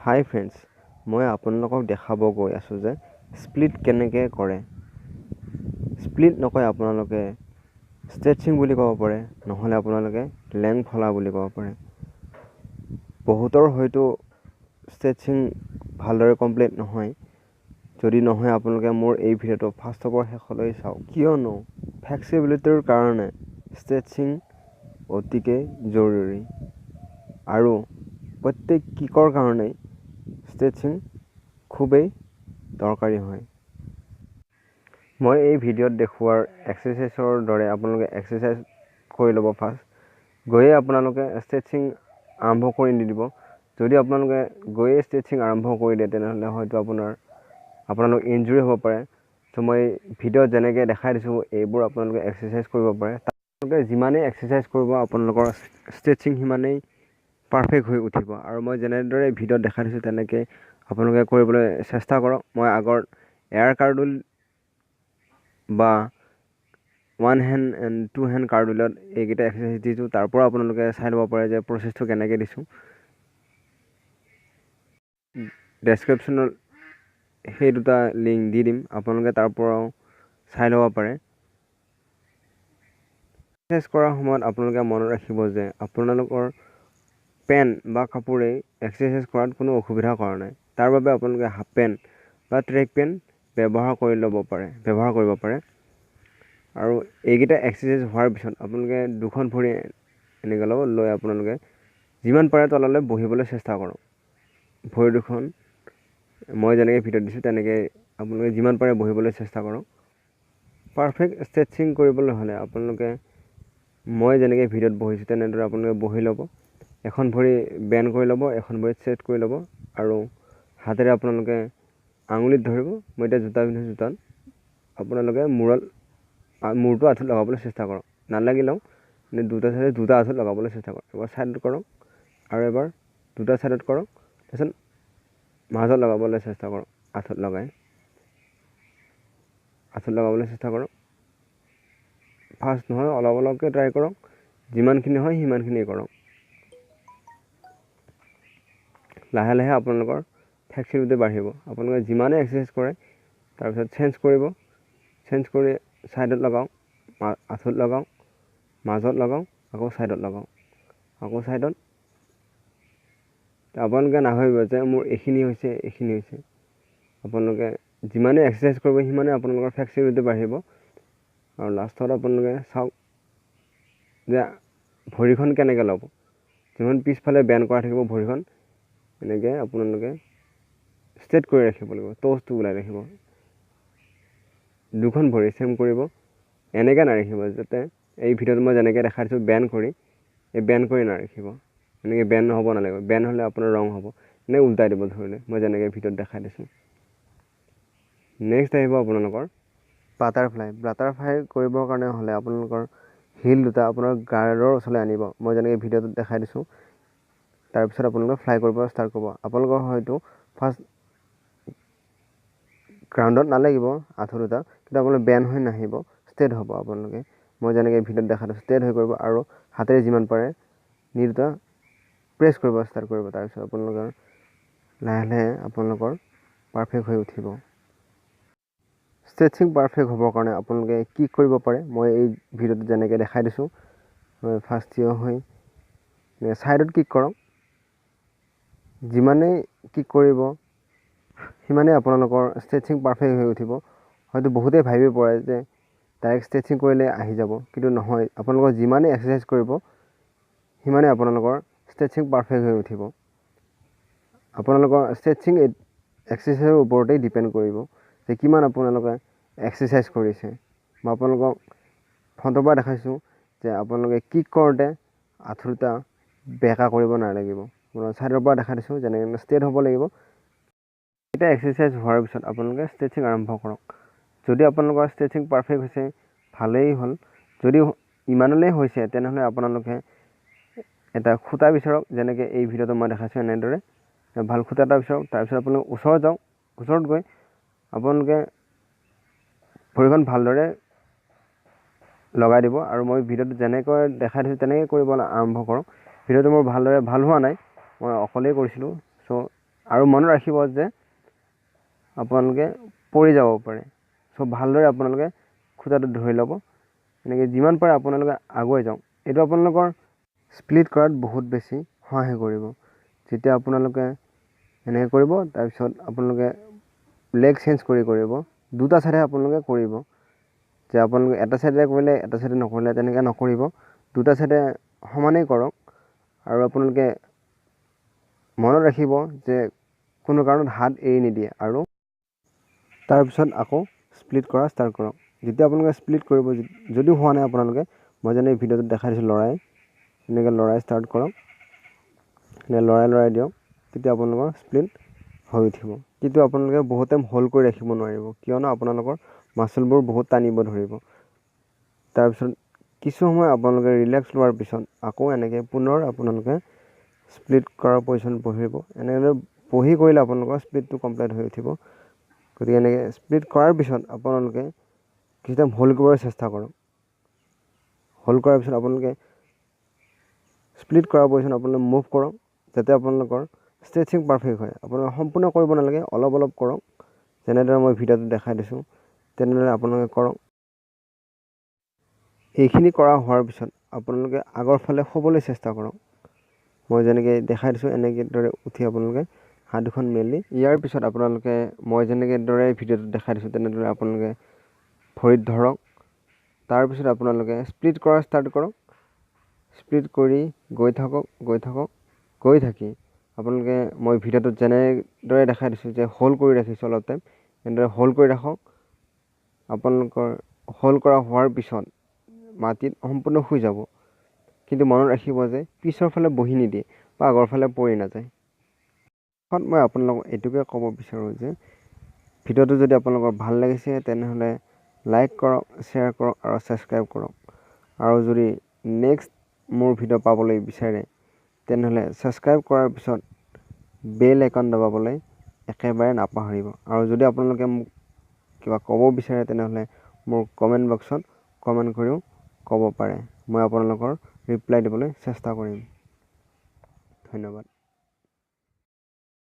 হাই friends, মই আপোনালোকক দেখাব গৈ আছোঁ যে স্প্লিট কেনেকৈ কৰে। স্প্লিট নকয় আপোনালোকে ষ্ট্ৰেচিং বুলি ক'ব পাৰে, নহ'লে আপোনালোকে লেং ফলা বুলি ক'ব পাৰে। বহুতৰ হয়তো ষ্ট্ৰেচিং ভালদৰে কমপ্লিট নহয়। যদি নহয় আপোনালোকে মোৰ এই ভিডিঅ'টো ফাৰ্ষ্টৰ পৰা শেষলৈ চাওক, কিয়নো ফ্লেক্সিবিলিটিৰ কাৰণে ষ্ট্ৰেচিং অতিকৈ জৰুৰী আৰু প্ৰত্যেক কিকৰ কাৰণেই ষ্ট্ৰেচিং খুবেই দৰকাৰী হয়। মই এই ভিডিঅ'ত দেখুওৱাৰ এক্সাৰচাইজৰ দৰে আপোনালোকে এক্সাৰচাইজ কৰি ল'ব ফাৰ্ষ্ট। গৈয়ে আপোনালোকে ষ্ট্ৰেচিং আৰম্ভ কৰি নিদিব। যদি আপোনালোকে গৈয়ে ষ্ট্ৰেচিং আৰম্ভ কৰি দিয়ে তেনেহ'লে হয়তো আপোনালোক ইনজুৰি হ'ব পাৰে। ত' মই ভিডিঅ'ত যেনেকৈ দেখাই দিছোঁ এইবোৰ আপোনালোকে এক্সাৰচাইজ কৰিব পাৰে। আপোনালোকে যিমানেই এক্সাৰচাইজ কৰিব আপোনালোকৰ ষ্ট্ৰেচিং সিমানেই পাৰফেক্ট হৈ উঠিব। আৰু মই যেনেদৰে ভিডিঅ'ত দেখাই দিছোঁ তেনেকৈ আপোনালোকে কৰিবলৈ চেষ্টা কৰক। মই আগত এয়াৰ কাৰ্ডুল বা one hand and two hand কাৰ্ডুলত এইকেইটা এক্সাৰচাইজ দিছোঁ, তাৰ পৰা আপোনালোকে চাই ল'ব পাৰে যে প্ৰচেছটো কেনেকৈ দিছোঁ। ডেছক্ৰিপশ্যনত সেই দুটা লিংক দি দিম, আপোনালোকে তাৰ পৰাও চাই ল'ব পাৰে। এক্সাৰচাইজ কৰাৰ সময়ত আপোনালোকে মনত ৰাখিব যে আপোনালোকৰ পেণ্ট বা কাপোৰেই এক্সাৰচাইজ কৰাত কোনো অসুবিধা কৰা নাই। তাৰ বাবে আপোনালোকে হাফ পেণ্ট বা ট্ৰেক পেণ্ট ব্যৱহাৰ কৰিব পাৰে। আৰু এইকেইটা এক্সাৰচাইজ হোৱাৰ পিছত আপোনালোকে দুখন ভৰি এনেকৈ লৈ আপোনালোকে যিমান পাৰে তললৈ বহিবলৈ চেষ্টা কৰক। ভৰি দুখন মই যেনেকৈ ভিডিঅ'ত দিছোঁ তেনেকৈ আপোনালোকে যিমান পাৰে বহিবলৈ চেষ্টা কৰক। পাৰফেক্ট ষ্ট্ৰেচিং কৰিবলৈ হ'লে আপোনালোকে মই যেনেকৈ ভিডিঅ'ত বহিছোঁ তেনেদৰে আপোনালোকে বহি ল'ব। এখন ভৰি বেণ্ড কৰি ল'ব, এখন ভৰি ষ্ট্ৰেট কৰি ল'ব আৰু হাতেৰে আপোনালোকে আঙুলিত ধৰিব। মই এতিয়া জোতা পিন্ধিছোঁ, জোতাত আপোনালোকে মূৰটো আঁঠুত লগাবলৈ চেষ্টা কৰক। নালাগিলেও দুটা চাইডে দুটা আঁঠুত লগাবলৈ চেষ্টা কৰক। এবাৰ ছাইডত কৰক আৰু এবাৰ দুটা ছাইডত কৰক, তাৰপিছত মাজত লগাবলৈ চেষ্টা কৰক। আঁঠুত লগাবলৈ চেষ্টা কৰক। ফাৰ্ষ্ট নহয়, অলপ অলপকৈ ট্ৰাই কৰক। যিমানখিনি হয় সিমানখিনিয়ে কৰক। লাহে লাহে আপোনালোকৰ ফ্লেক্সিবিলিটি বাঢ়িব। আপোনালোকে যিমানেই এক্সাৰচাইজ কৰে তাৰপিছত চেঞ্জ কৰি ছাইডত লগাওক, আঁঠুত লগাওক, মাজত লগাওক, আকৌ ছাইডত লগাওক, আকৌ ছাইডত। আপোনালোকে নাভাবিব যে মোৰ এইখিনি হৈছে। আপোনালোকে যিমানেই এক্সাৰচাইজ কৰিব সিমানেই আপোনালোকৰ ফ্লেক্সিবিলিটি বাঢ়িব। আৰু লাষ্টত আপোনালোকে চাওক যে ভৰিখন কেনেকৈ ল'ব। যিমান পিছফালে বেণ্ড কৰা থাকিব ভৰিখন, এনেকৈ আপোনালোকে ষ্ট্ৰেট কৰি ৰাখিব লাগিব, ট'চটো ওলাই ৰাখিব। দুখন ভৰি চেম কৰিব, এনেকৈ নাৰাখিব যাতে এই ভিডিঅ'ত মই যেনেকৈ দেখাই দিছোঁ বেণ্ড কৰি নাৰাখিব। এনেকৈ বেণ্ড হ'ব নালাগিব। বেণ্ড হ'লে আপোনাৰ ৰং হ'ব। এনেকৈ উল্টাই দিব ধৰিলে, মই যেনেকৈ ভিডিঅ'ত দেখাই দিছোঁ। নেক্সট আহিব আপোনালোকৰ বাটাৰফ্লাই কৰিবৰ কাৰণে হ'লে আপোনালোকৰ হিল দুটা আপোনাৰ গাৰ্ডৰ ওচৰলৈ আনিব। মই যেনেকৈ ভিডিঅ'টোত দেখাই দিছোঁ। তাৰপিছত আপোনালোকে ফ্লাই কৰিব ষ্টাৰ্ট কৰিব। আপোনালোকৰ হয়তো ফাৰ্ষ্ট গ্ৰাউণ্ডত নালাগিব আঁঠু দুটা, কিন্তু আপোনালোকে বেণ্ড হৈ নাহিব, ষ্ট্ৰেট হ'ব। আপোনালোকে মই যেনেকৈ ভিডিঅ'ত দেখাই দিছোঁ ষ্ট্ৰেট হৈ কৰিব আৰু হাতেৰে যিমান পাৰে নি দুটা প্ৰেছ কৰিব ষ্টাৰ্ট কৰিব। তাৰপিছত আপোনালোকৰ লাহে লাহে আপোনালোকৰ পাৰফেক্ট হৈ উঠিব। ষ্ট্ৰেচিং পাৰফেক্ট হ'বৰ কাৰণে আপোনালোকে কি কৰিব পাৰে, মই এই ভিডিঅ'টোত যেনেকৈ দেখাই দিছোঁ। ফাৰ্ষ্ট থিয় হৈ ছাইডত কিক কৰক। যিমানেই কিক কৰিব সিমানেই আপোনালোকৰ ষ্ট্ৰেচিং পাৰফেক্ট হৈ উঠিব। হয়তো বহুতেই ভাবিব পাৰে যে ডাইৰেক্ট ষ্ট্ৰেচিং কৰিলে আহি যাব, কিন্তু নহয়। আপোনালোকৰ যিমানেই এক্সাৰচাইজ কৰিব সিমানেই আপোনালোকৰ ষ্ট্ৰেচিং পাৰফেক্ট হৈ উঠিব। আপোনালোকৰ ষ্ট্ৰেচিং এক্সাৰচাইজৰ ওপৰতেই ডিপেণ্ড কৰিব যে কিমান আপোনালোকে এক্সাৰচাইজ কৰিছে। মই আপোনালোকক ফ্ৰণ্টৰ পৰা দেখাইছোঁ যে আপোনালোকে কিক কৰোঁতে আঁঠু দুটা বেঁকা কৰিব নালাগিব। আপোনালোকে ছাইডৰ পৰা দেখাই দিছোঁ যেনেকৈ ষ্ট্ৰেট হ'ব লাগিব। এতিয়া এক্সাৰচাইজ হোৱাৰ পিছত আপোনালোকে ষ্ট্ৰেচিং আৰম্ভ কৰক। যদি আপোনালোকৰ ষ্ট্ৰেচিং পাৰফেক্ট হৈছে ভালেই হ'ল। যদি ইমানলৈ হৈছে তেনেহ'লে আপোনালোকে এটা খুঁটা বিচাৰক। যেনেকৈ এই ভিডিঅ'টো মই দেখাইছোঁ এনেদৰে ভাল খুঁটা এটা বিচাৰক। তাৰপিছত আপোনালোকে ওচৰত যাওক। ওচৰত গৈ আপোনালোকে ভৰিখন ভালদৰে লগাই দিব আৰু মই ভিডিঅ'টো যেনেকৈ দেখাই দিছোঁ তেনেকৈ কৰিব আৰম্ভ কৰক। ভিডিঅ'টো মোৰ ভালদৰে ভাল হোৱা নাই, মই অকলেই কৰিছিলোঁ। চ' আৰু মনত ৰাখিব যে আপোনালোকে পৰি যাব পাৰে। চ' ভালদৰে আপোনালোকে খুঁটাটো ধৰি ল'ব। এনেকৈ যিমান পাৰে আপোনালোকে আগুৱাই যাওক। এইটো আপোনালোকৰ স্প্লিট কৰাত বহুত বেছি সহায় কৰিব। যেতিয়া আপোনালোকে এনেকৈ কৰিব, তাৰপিছত আপোনালোকে লেগ চেঞ্জ কৰিব। দুটা ছাইডে আপোনালোকে কৰিব। যে আপোনালোকে এটা ছাইডে কৰিলে এটা ছাইডে নকৰিলে তেনেকৈ নকৰিব। দুটা ছাইডে সমানেই কৰক। আৰু আপোনালোকে মনত ৰাখিব যে কোনো কাৰণত হাত এৰি নিদিয়ে। আৰু তাৰপিছত আকৌ স্প্লিট কৰা ষ্টাৰ্ট কৰক। যেতিয়া আপোনালোকে স্প্লিট কৰিব, যদি হোৱা নাই আপোনালোকে, মই যেনে ভিডিঅ'টোত দেখাই দিছোঁ এনেকৈ লৰাই ষ্টাৰ্ট কৰক। লৰাই দিয়ক। তেতিয়া আপোনালোকৰ স্প্লিট হৈ উঠিব। কিন্তু আপোনালোকে বহুত টাইম হোল্ড কৰি ৰাখিব নোৱাৰিব, কিয়নো আপোনালোকৰ মাচলবোৰ বহুত টানিব ধৰিব। তাৰপিছত কিছু সময় আপোনালোকে ৰিলেক্স লোৱাৰ পিছত আকৌ এনেকৈ পুনৰ আপোনালোকে স্প্লিট কৰাৰ পজিশ্যন বহিব। এনেদৰে বহি কৰিলে আপোনালোকৰ স্প্লিটটো কমপ্লিট হৈ উঠিব। গতিকে এনেকৈ স্প্লিট কৰাৰ পিছত আপোনালোকে কিছু টাইম হোল্ড কৰিবলৈ চেষ্টা কৰক। হোল্ড কৰাৰ পিছত আপোনালোকে স্প্লিট কৰাৰ পজিশ্যন আপোনালোকে মুভ কৰক, যাতে আপোনালোকৰ ষ্ট্ৰেচিং পাৰফেক্ট হয়। আপোনালোকে সম্পূৰ্ণ কৰিব নালাগে, অলপ অলপ কৰক। যেনেদৰে মই ভিডিঅ'টো দেখাই দিছোঁ তেনেদৰে আপোনালোকে কৰক। এইখিনি কৰা হোৱাৰ পিছত আপোনালোকে আগৰ ফালে শুবলৈ চেষ্টা কৰক। মই যেনেকৈ দেখাই দিছোঁ এনেদৰে উঠি আপোনালোকে হাত দুখন মেলি, ইয়াৰ পিছত আপোনালোকে মই যেনেদৰে ভিডিঅ'টোত দেখাই দিছোঁ তেনেদৰে আপোনালোকে ভৰিত ধৰক। তাৰপিছত আপোনালোকে স্প্লিট কৰা ষ্টাৰ্ট কৰক। স্প্লিট কৰি গৈ থাকি আপোনালোকে মই ভিডিঅ'টোত যেনেদৰে দেখাই দিছোঁ যে হোল্ড কৰি ৰাখিছোঁ অলপ টাইম, এনেদৰে হোল্ড কৰি ৰাখক। আপোনালোকৰ হোল্ড কৰা হোৱাৰ পিছত মাটিত সম্পূৰ্ণ শুই যাব। কিন্তু মনত ৰাখিব যে পিছৰ ফালে বহি নিদিয়ে বা আগৰ ফালে পৰি নাযায়। মই আপোনালোকক এইটোকে ক'ব বিচাৰোঁ যে ভিডিঅ'টো যদি আপোনালোকৰ ভাল লাগিছে তেনেহ'লে লাইক কৰক, শ্বেয়াৰ কৰক আৰু ছাবস্ক্ৰাইব কৰক। আৰু যদি নেক্সট মোৰ ভিডিঅ' পাবলৈ বিচাৰে তেনেহ'লে ছাবস্ক্ৰাইব কৰাৰ পিছত বেল আইকন দবাবলৈ একেবাৰে নাপাহৰিব। আৰু যদি আপোনালোকে মোক কিবা ক'ব বিচাৰে তেনেহ'লে মোৰ কমেণ্ট বক্সত কমেণ্ট কৰিও ক'ব পাৰে। মই আপোনালোকৰ ৰিপ্লাই দিবলৈ চেষ্টা কৰিম। ধন্যবাদ।